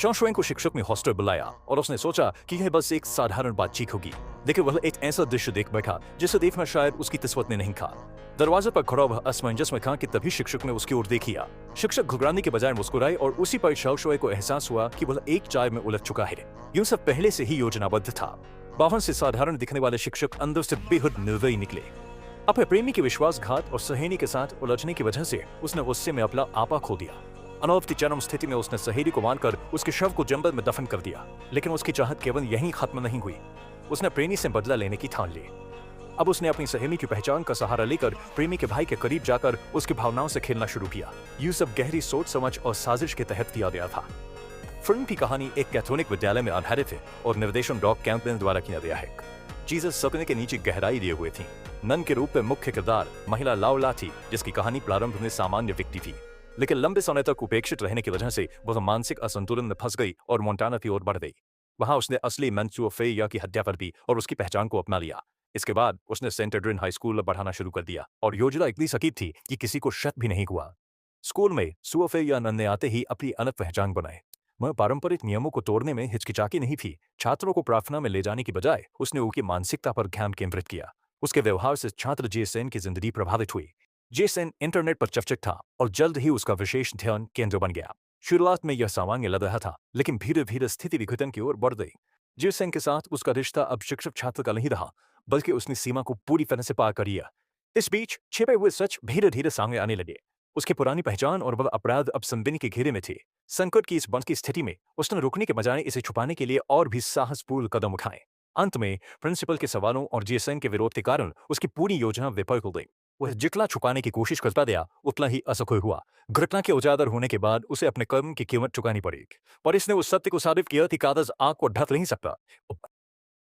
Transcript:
शॉशुएन को शिक्षक ने हॉस्टल बुलाया और उसने सोचा कि यह बस एक साधारण बातचीत होगी, लेकिन वह एक ऐसा दृश्य देख बैठा जिसे देखना शायद उसकी किस्मत ने नहीं था। दरवाजे पर खड़ा वह असमंजस में था कि तभी शिक्षक ने उसकी ओर देखा। शिक्षक घबराने के बजाय मुस्कुराए और उसी पर शॉशुए को एहसास हुआ कि वह एक चाय में उलझ चुका है। यूं सब पहले से ही योजनाबद्ध था। बाहर से साधारण दिखने वाले शिक्षक अंदर से बेहद निर्दयी निकले। अपने प्रेमी के विश्वासघात और सहेली के साथ उलझने की वजह से उसने गुस्से में अपना आपा खो दिया। अनौफ की चरम स्थिति में उसने सहेली को मारकर उसके शव को जंगल में दफन कर दिया, लेकिन उसकी चाहत केवल यहीं खत्म नहीं हुई। उसने प्रेमी से बदला लेने की ठान ली। अब उसने अपनी सहेली की पहचान का सहारा लेकर प्रेमी के भाई के करीब जाकर उसकी भावनाओं से खेलना शुरू किया। ये सब गहरी सोच समझ और साजिश के तहत किया गया था। फिल्म की कहानी एक कैथोलिक विद्यालय में आधारित है और निर्देशन डॉग कैंपबेल द्वारा किया गया है। जीसस सपने के नीचे गहराई दिए हुए थी। नन के रूप में मुख्य किरदार महिला लाओला थी, जिसकी कहानी प्रारंभ में सामान्य व्यक्ति थी, लेकिन लंबे समय तक उपेक्षित रहने की वजह से वह मानसिक असंतुलन में फंस गई और मोंटाना की ओर बढ़ गई। वहां उसने असली मंसूफेया की हत्या कर दी और उसकी पहचान को अपना लिया। इसके बाद उसने सेंट एड्रिन हाई स्कूल बढ़ाना शुरू कर दिया और योजना इतनी सटीक थी कि किसी को शक भी नहीं हुआ। स्कूल में सुअफेया नन ने आते ही अपनी अलग पहचान बनाई। वह पारंपरिक नियमों को तोड़ने में हिचकिचाती नहीं थी। छात्रों को प्रार्थना में ले जाने की बजाय उसने उनकी मानसिकता पर ध्यान केंद्रित किया। उसके व्यवहार से छात्र जेसन की जिंदगी प्रभावित हुई। जेसन इंटरनेट पर चर्चित था और जल्द ही उसका विशेष ध्यान केंद्र बन गया। शुरुआत में यह सामान्य लग रहा था, लेकिन धीरे धीरे स्थिति विघटन की ओर बढ़ गई। जेसन के साथ उसका रिश्ता अब शिक्षक छात्र का नहीं रहा, बल्कि उसने सीमा को पूरी तरह से पार कर लिया। इस बीच छिपे हुए सच धीरे धीरे सामने आने लगे। उसकी पुरानी पहचान और वह अपराध अब संबिनी के घेरे में थे। संकट की इस बंद की स्थिति में उसने रुकने के बजाय इसे छुपाने के लिए और भी साहसपूर्ण कदम उठाए। अंत में प्रिंसिपल के सवालों और जेसन के विरोध के कारण उसकी पूरी योजना विफल हो गई। वह जितना छुपाने की कोशिश करता गया उतना ही असफल हुआ। घटना के उजागर होने के बाद उसे अपने कर्म की कीमत चुकानी पड़ी, पर इसने उस सत्य को साबित किया कि कागज आग को ढक नहीं सकता।